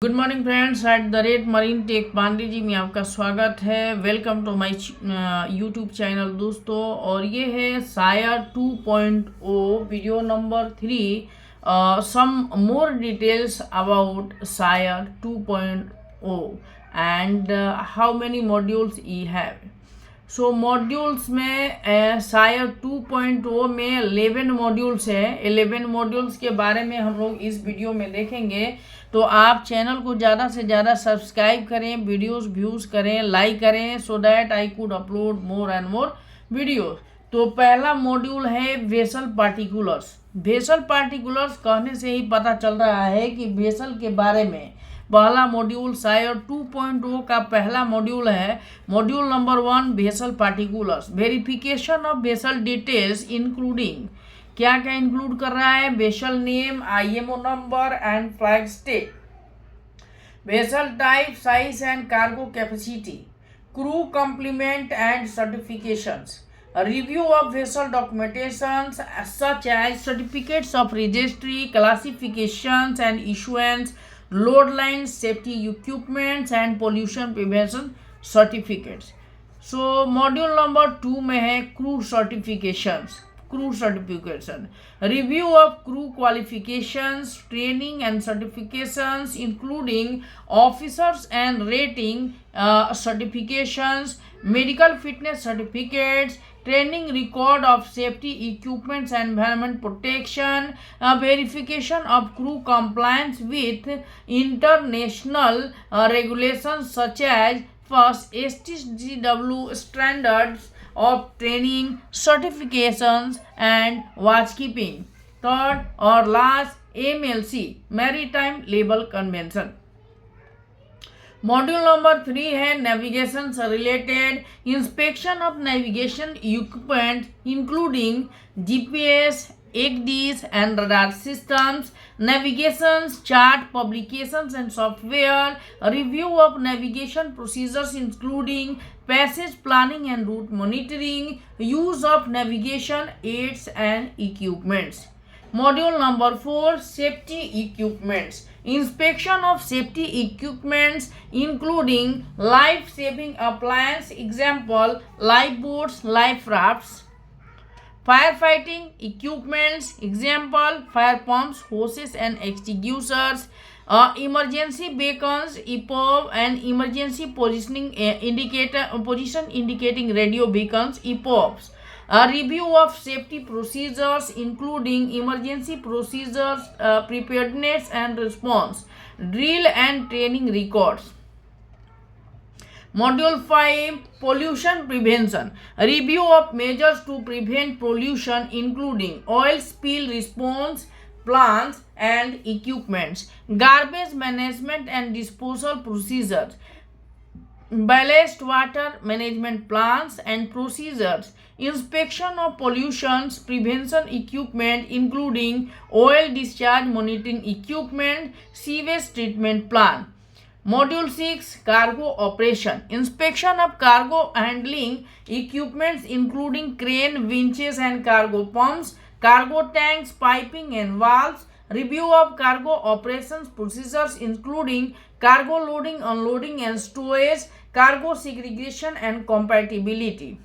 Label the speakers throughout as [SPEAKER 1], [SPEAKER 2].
[SPEAKER 1] Good morning friends, at the rate marine tech Pandey ji में आपका स्वागत है। Welcome to my YouTube channel दोस्तों। और ये है SIRE 2.0 video number 3। Some more details about SIRE 2.0 and how many modules we have. So modules में SIRE 2.0 में 11 मॉड्यूल्स है। 11 मॉड्यूल्स के बारे में हम लोग इस वीडियो में देखेंगे। तो आप चैनल को ज़्यादा से ज़्यादा सब्सक्राइब करें, वीडियोस व्यूज़ करें, लाइक करें, so that I could upload more and more videos. तो पहला मॉड्यूल है वेसल पार्टिकुलर्स। वेसल पार्टिकुलर्स कहने से ही पता चल रहा है कि वेसल के बारे में पहला मॉड्यूल सायर 2.0 का पहला मॉड्यूल है। Module number 1 vessel particulars, verification of vessel details including क्या क्या इंक्लूड कर रहा है? Vessel name, IMO number and flag state, vessel type, size and cargo capacity, crew complement and certifications, review of vessel documentations such as certificates of registry, classifications and issuance, load lines, safety equipments and pollution prevention certificates. So module number 2 में है crew certifications. Crew certification, review of crew qualifications, training and certifications including officers and rating certifications, medical fitness certificates, training record of safety equipments and environment protection, verification of crew compliance with international regulations such as first STCW standards of training, certifications and watchkeeping. Third or last MLC, Maritime Label Convention. Module number 3 है navigation से related, inspection of navigation equipment including GPS, ECDs and radar systems, navigations, chart, publications and software, review of navigation procedures including passage planning and route monitoring, use of navigation aids and equipments. Module number 4 safety equipments, inspection of safety equipments including life saving appliance, example lifeboats, life rafts, firefighting equipments, example fire pumps, hoses and extinguishers, emergency beacons, EPOB and emergency positioning position indicating radio beacons, EPOBs. A review of safety procedures including emergency procedures, preparedness and response, drill and training records. Module 5 pollution prevention, review of measures to prevent pollution including oil spill response plans and equipments, garbage management and disposal procedures, ballast water management plans and procedures, inspection of pollution prevention equipment including oil discharge monitoring equipment, sewage treatment plant. Module 6 cargo operation, inspection of cargo handling equipments including crane, winches and cargo pumps, cargo tanks, piping and valves, review of cargo operations procedures including cargo loading, unloading and stowage, cargo segregation and compatibility.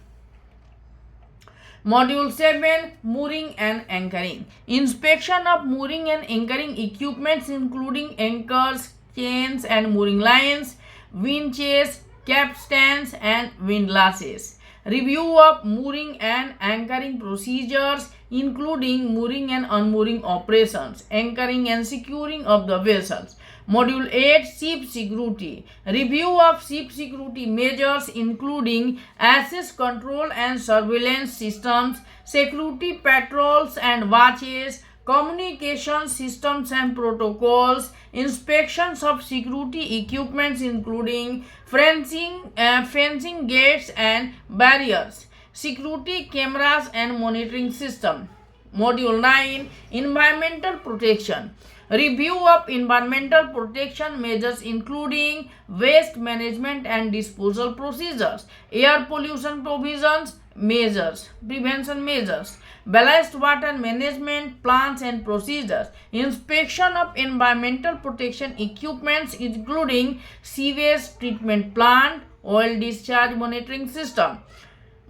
[SPEAKER 1] Module 7 mooring and anchoring, inspection of mooring and anchoring equipments including anchors, chains and mooring lines, winches, capstans and windlasses, review of mooring and anchoring procedures including mooring and unmooring operations, anchoring and securing of the vessels. Module 8 ship security, review of ship security measures including access control and surveillance systems, security patrols and watches, communication systems and protocols, inspections of security equipments including fencing gates and barriers, security cameras and monitoring system. Module 9 environmental protection, review of environmental protection measures including waste management and disposal procedures, air pollution provisions measures, prevention measures, ballast water management plans and procedures, inspection of environmental protection equipments including sewage treatment plant, oil discharge monitoring system.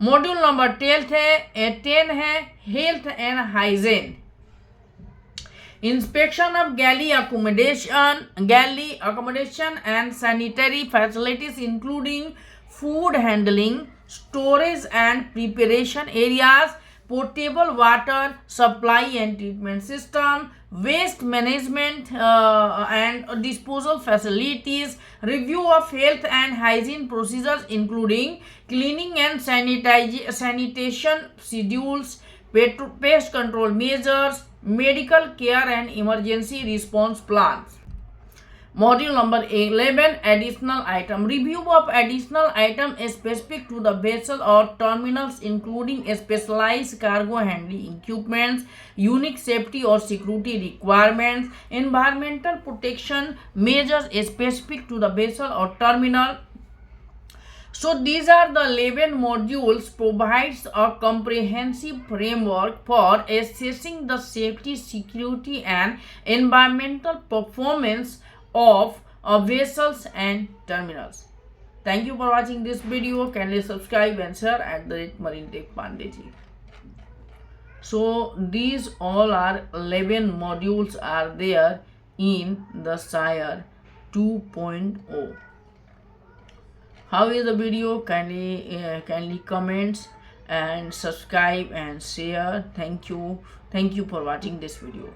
[SPEAKER 1] Module number 10 है health and hygiene, inspection of galley accommodation and sanitary facilities including food handling, storage and preparation areas, potable water supply and treatment system, waste management and disposal facilities, review of health and hygiene procedures including cleaning and sanitation schedules, pest control measures, medical care and emergency response plans. Module number 11, additional item. Review of additional item specific to the vessel or terminals including specialized cargo handling equipments, unique safety or security requirements, environmental protection measures specific to the vessel or terminal. So these are the 11 modules provides a comprehensive framework for assessing the safety, security and environmental performance of vessels and terminals. Thank you for watching this video. Kindly subscribe and share at the Marine Tech Pandeji. So these all are 11 modules are there in the SIRE 2.0. How is the video? Kindly comments and subscribe and share. Thank you for watching this video.